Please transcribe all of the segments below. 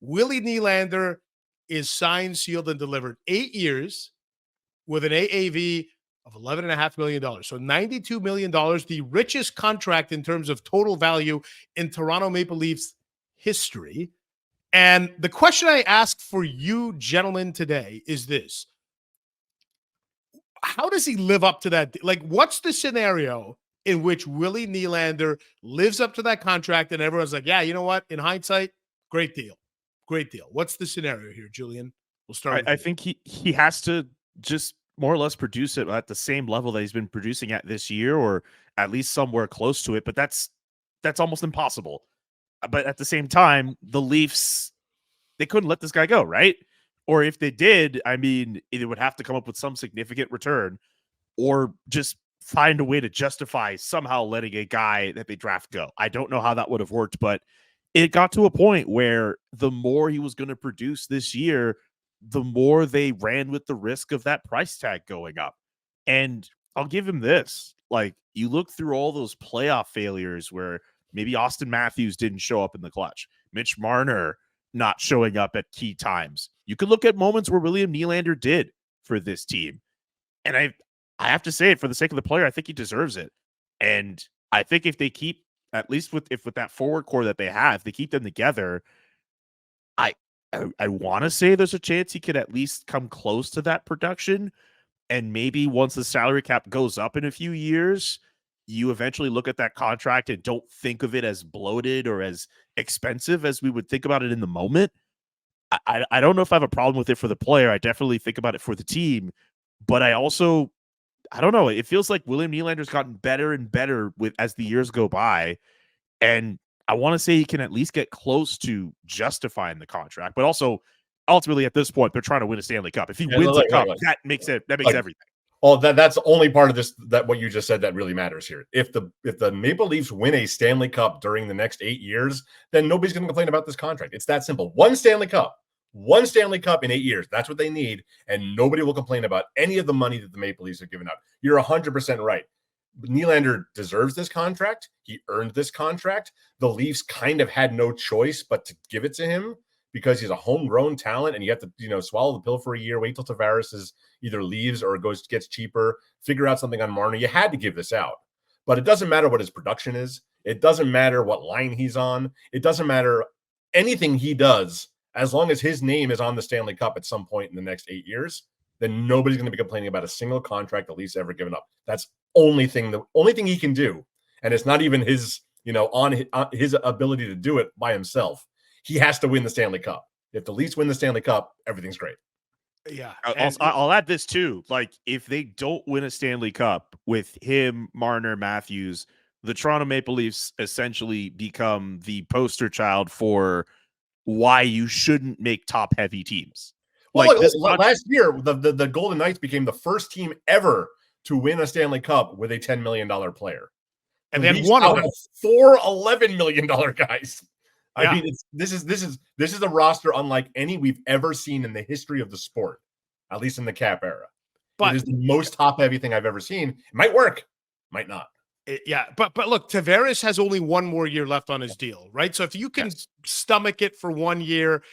Willie Nylander is signed, sealed, and delivered 8 years with an AAV of $11.5 million. So $92 million, the richest contract in terms of total value in Toronto Maple Leafs history. And the question I ask for you gentlemen today is this. How does he live up to that? Like, what's the scenario in which Willie Nylander lives up to that contract and everyone's like, yeah, you know what? In hindsight, great deal. Great deal. What's the scenario here, Julian? We'll start with I think he has to just more or less produce it at the same level that he's been producing at this year, or at least somewhere close to it. But that's almost impossible. But at the same time, the Leafs, they couldn't let this guy go, right? Or if they did, I mean, it would have to come up with some significant return or just find a way to justify somehow letting a guy that they draft go. I don't know how that would have worked, but it got to a point where the more he was going to produce this year, the more they ran with the risk of that price tag going up. And I'll give him this. Like, you look through all those playoff failures where maybe Austin Matthews didn't show up in the clutch, Mitch Marner not showing up at key times. You could look at moments where William Nylander did for this team. And I have to say it, for the sake of the player, I think he deserves it. And I think if they keep, at least with that forward core that they have, they keep them together, I want to say there's a chance he could at least come close to that production. And maybe once the salary cap goes up in a few years, you eventually look at that contract and don't think of it as bloated or as expensive as we would think about it in the moment. I don't know if I have a problem with it for the player. I definitely think about it for the team. But I don't know. It feels like William Nylander's gotten better and better as the years go by. And I want to say he can at least get close to justifying the contract. But also, ultimately, at this point, they're trying to win a Stanley Cup. If he wins a cup, that makes everything. Oh, that's the only part of this, that what you just said, that really matters here. If the Maple Leafs win a Stanley Cup during the next 8 years, then nobody's going to complain about this contract. It's that simple. One Stanley Cup in 8 years. That's what they need, and nobody will complain about any of the money that the Maple Leafs have given out. You're 100% right. Nylander deserves this contract. He earned this contract. The Leafs kind of had no choice but to give it to him because he's a homegrown talent, and you have to, swallow the pill for a year, wait till Tavares either leaves or gets cheaper, figure out something on Marner. You had to give this out. But it doesn't matter what his production is. It doesn't matter what line he's on. It doesn't matter anything he does. As long as his name is on the Stanley Cup at some point in the next 8 years, then nobody's going to be complaining about a single contract the Leafs ever given up. That's the only thing he can do. And it's not even his, on his ability to do it by himself. He has to win the Stanley Cup. If the Leafs win the Stanley Cup, everything's great. Yeah. I'll add this too. Like, if they don't win a Stanley Cup with him, Marner, Matthews, the Toronto Maple Leafs essentially become the poster child for why you shouldn't make top-heavy teams. Well, last year, the Golden Knights became the first team ever to win a Stanley Cup with a $10 million player. And then one of them, 4 $11 million guys. I mean, this is a roster unlike any we've ever seen in the history of the sport, at least in the cap era. But it is the most top-heavy thing I've ever seen. It might work, might not. But look, Tavares has only one more year left on his deal, right? So if you can stomach it for 1 year,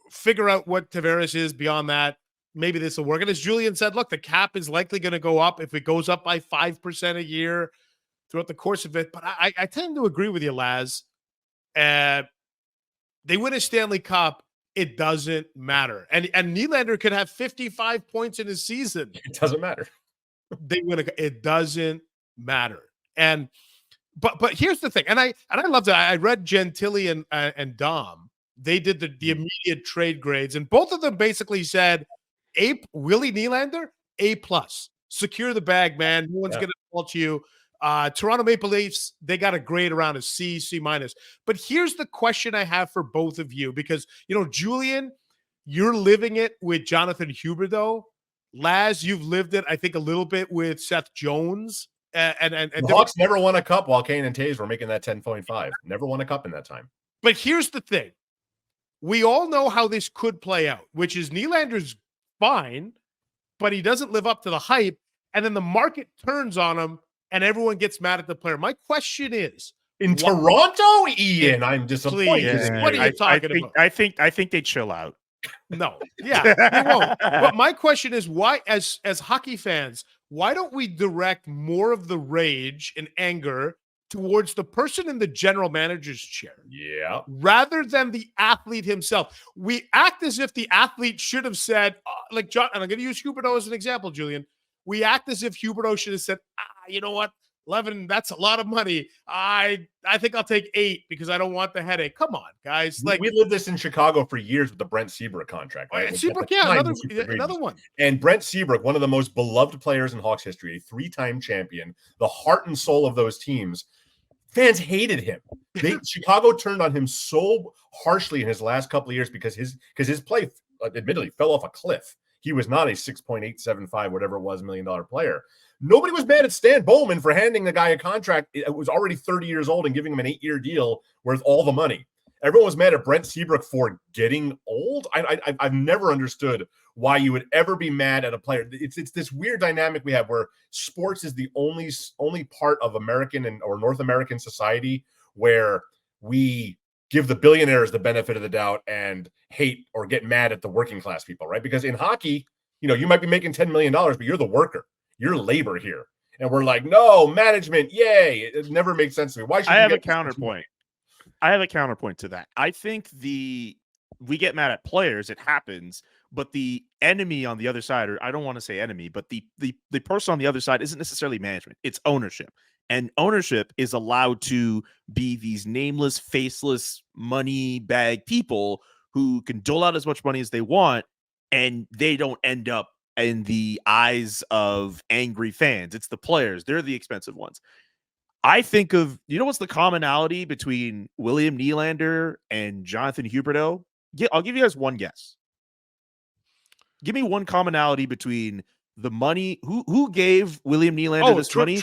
figure out what Tavares is beyond that, maybe this will work. And as Julian said, look, the cap is likely going to go up if it goes up by 5% a year throughout the course of it. But I tend to agree with you, Laz. They win a Stanley Cup, it doesn't matter. And Nylander could have 55 points in his season. It doesn't matter. It doesn't matter. And but here's the thing, and I love that. I read Gentili and Dom. They did the immediate trade grades, and both of them basically said, Willie Nylander, A+. Secure the bag, man. No one's going to fault you. Toronto Maple Leafs, they got a grade around a C, C-. But here's the question I have for both of you, because, Julian, you're living it with Jonathan Huberdeau. Laz, you've lived it, I think, a little bit with Seth Jones. And the Hawks never won a cup while Kane and Taves were making that 10.5. Never won a cup in that time. But here's the thing. We all know how this could play out, which is Nylander's fine, but he doesn't live up to the hype. And then the market turns on him and everyone gets mad at the player. My question is, In Toronto, Ian, I'm disappointed. Please, what are you talking about? I think they chill out. No, yeah, they won't. But my question is, why, as hockey fans, why don't we direct more of the rage and anger towards the person in the general manager's chair? Yeah. Rather than the athlete himself. We act as if the athlete should have said, like John, and I'm going to use Huberdeau as an example, Julian. We act as if Huberdeau should have said, you know what, Levin, that's a lot of money. I think I'll take 8 because I don't want the headache. Come on, guys. Like, we lived this in Chicago for years with the Brent Seabrook contract. Right? Seabrook, yeah, another one. And Brent Seabrook, one of the most beloved players in Hawks history, a 3-time champion, the heart and soul of those teams. Fans hated him. Chicago turned on him so harshly in his last couple of years because his play admittedly fell off a cliff. He was not a $6.875 whatever it was $1 million player. Nobody was mad at Stan Bowman for handing the guy a contract. It was already 30 years old and giving him an 8-year deal worth all the money. Everyone was mad at Brent Seabrook for getting old. I've never understood why you would ever be mad at a player. It's this weird dynamic we have where sports is the only part of American or North American society where we give the billionaires the benefit of the doubt and hate or get mad at the working class people, right? Because in hockey, you might be making $10 million, but you're the worker. You're labor here. And we're like, no, management, yay. It never makes sense to me. Why should I have a counterpoint. I have a counterpoint to that. I think we get mad at players, it happens, but the enemy on the other side, or I don't want to say enemy, but the person on the other side isn't necessarily management. It's ownership. And ownership is allowed to be these nameless, faceless, money bag people who can dole out as much money as they want, and they don't end up in the eyes of angry fans. It's the players. They're the expensive ones. I think of, what's the commonality between William Nylander and Jonathan Huberdeau? I'll give you guys one guess. Give me one commonality between the money. Who gave William Nylander this money?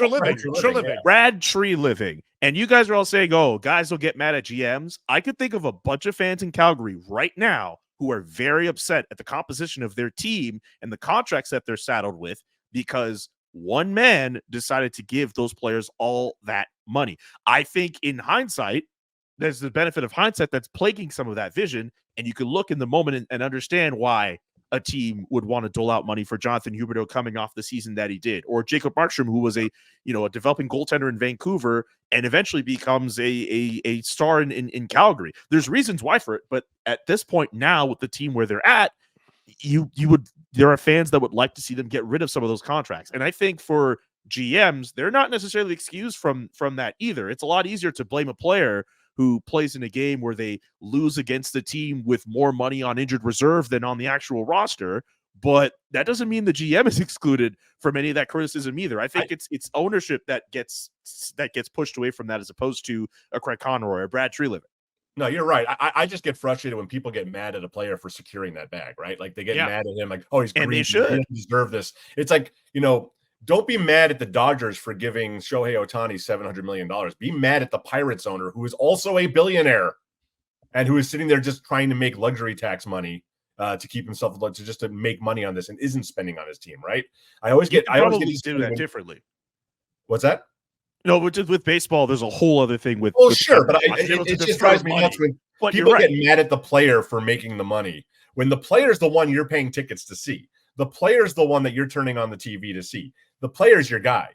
Brad Treliving. And you guys are all saying, oh, guys will get mad at GMs. I could think of a bunch of fans in Calgary right now who are very upset at the composition of their team and the contracts that they're saddled with because one man decided to give those players all that money. I think in hindsight, there's the benefit of hindsight that's plaguing some of that vision, and you can look in the moment and understand why a team would want to dole out money for Jonathan Huberdeau coming off the season that he did, or Jacob Markstrom, who was a developing goaltender in Vancouver and eventually becomes a star in Calgary. There's reasons why for it, but at this point now with the team where they're at, there are fans that would like to see them get rid of some of those contracts. And I think for GMs, they're not necessarily excused from that either. It's a lot easier to blame a player who plays in a game where they lose against a team with more money on injured reserve than on the actual roster. But that doesn't mean the GM is excluded from any of that criticism either. I think it's ownership that gets pushed away from that, as opposed to a Craig Conroy or Brad Treliving. No, you're right. I just get frustrated when people get mad at a player for securing that bag, right? Like they get mad at him, like, oh, he's green, and they should. He doesn't deserve this. It's like, don't be mad at the Dodgers for giving Shohei Ohtani $700 million. Be mad at the Pirates owner, who is also a billionaire and who is sitting there just trying to make luxury tax money to keep himself, to make money on this and isn't spending on his team, right? I always do that differently. What's that? No, with baseball, there's a whole other thing with. Oh, sure, but it just drives me nuts when people get mad at the player for making the money when the player's the one you're paying tickets to see. The player's the one that you're turning on the TV to see. The player's your guy.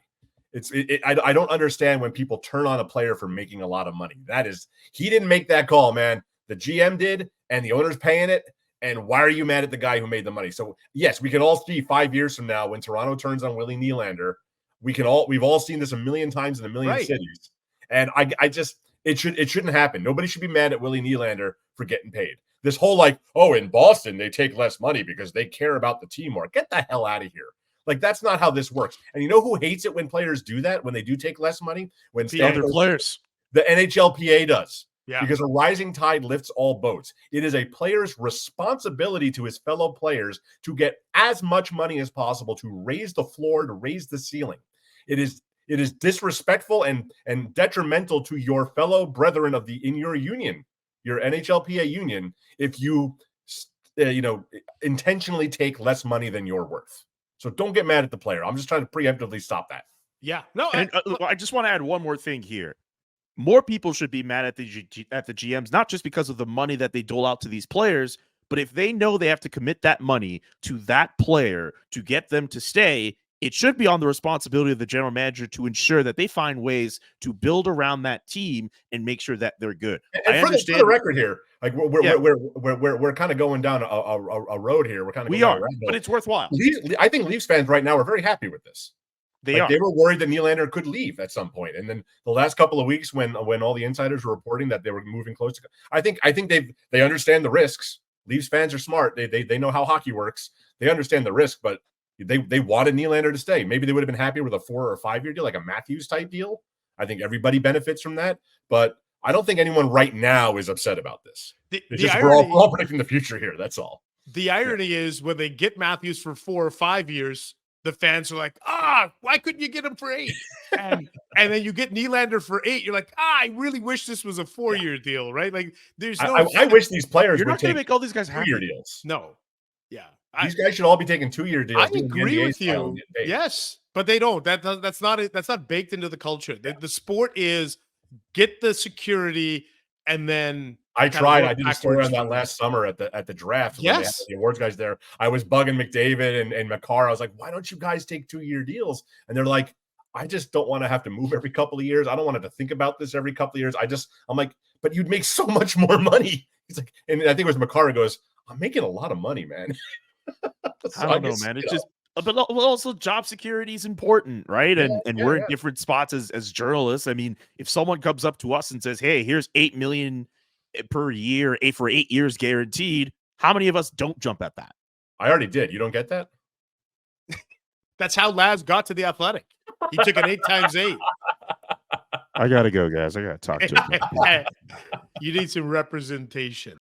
I don't understand when people turn on a player for making a lot of money. He didn't make that call, man. The GM did, and the owner's paying it. And why are you mad at the guy who made the money? So yes, we can all see 5 years from now when Toronto turns on Willie Nylander. We've all seen this a million times in a million cities. And it shouldn't happen. Nobody should be mad at Willie Nylander for getting paid. This whole in Boston, they take less money because they care about the team more. Get the hell out of here. That's not how this works. And you know who hates it when players do that, when they do take less money? When the other players. The NHLPA does. Yeah. Because a rising tide lifts all boats. It is a player's responsibility to his fellow players to get as much money as possible to raise the floor, to raise the ceiling. It is disrespectful and detrimental to your fellow brethren in your union, your NHLPA union, if you intentionally take less money than you're worth. So don't get mad at the player. I'm just trying to preemptively stop that. Yeah. No, I just want to add one more thing here. more people should be mad at the GMs, not just because of the money that they dole out to these players, but if they know they have to commit that money to that player to get them to stay, it should be on the responsibility of the general manager to ensure that they find ways to build around that team and make sure that they're good. And I for understand the record here, like Yeah. we're kind of going down a road here. We're kind of we going are, down a rabbit but hole. it's worthwhile. I think Leafs fans right now are very happy with this. They Like are. they were worried that Nylander could leave at some point, and then the last couple of weeks when all the insiders were reporting that they were moving close to, I think they understand the risks. Leafs fans are smart. They know how hockey works. They understand the risk, but they wanted Nylander to stay. Maybe they would have been happy with a 4 or 5 year deal, like a Matthews type deal. I think everybody benefits from that, but I don't think anyone right now is upset about this. We're all predicting the future here. That's all. The irony is when they get Matthews for 4 or 5 years, the fans are like, why couldn't you get him for 8? And then you get Nylander for 8. You're like, I really wish this was a 4-year deal, right? Like, there's no. I wish these players You're would not going to take make all these guys happy. 2-year deals. No. Yeah. These guys should all be taking 2-year deals. I agree with you. Yes, but they don't. That's not baked into the culture. The sport is get the security and then. I tried. I did a story on that last summer at the draft. Yes, when they had the awards guys there. I was bugging McDavid and McCarr. I was like, "Why don't you guys take 2-year deals?" And they're like, "I just don't want to have to move every couple of years. I don't want to have to think about this every couple of years. I'm like, but you'd make so much more money." He's like, and I think it was McCarr who goes, "I'm making a lot of money, man." So I don't know, man. It's just, but also job security is important, right? And we're in different spots as journalists. I mean, if someone comes up to us and says, "Hey, here's $8 million per year, 8 years guaranteed," how many of us don't jump at that? I already did. You don't get that? That's how Laz got to the Athletic. He took an 8 times 8. I gotta go, guys. I gotta talk to him. You need some representation.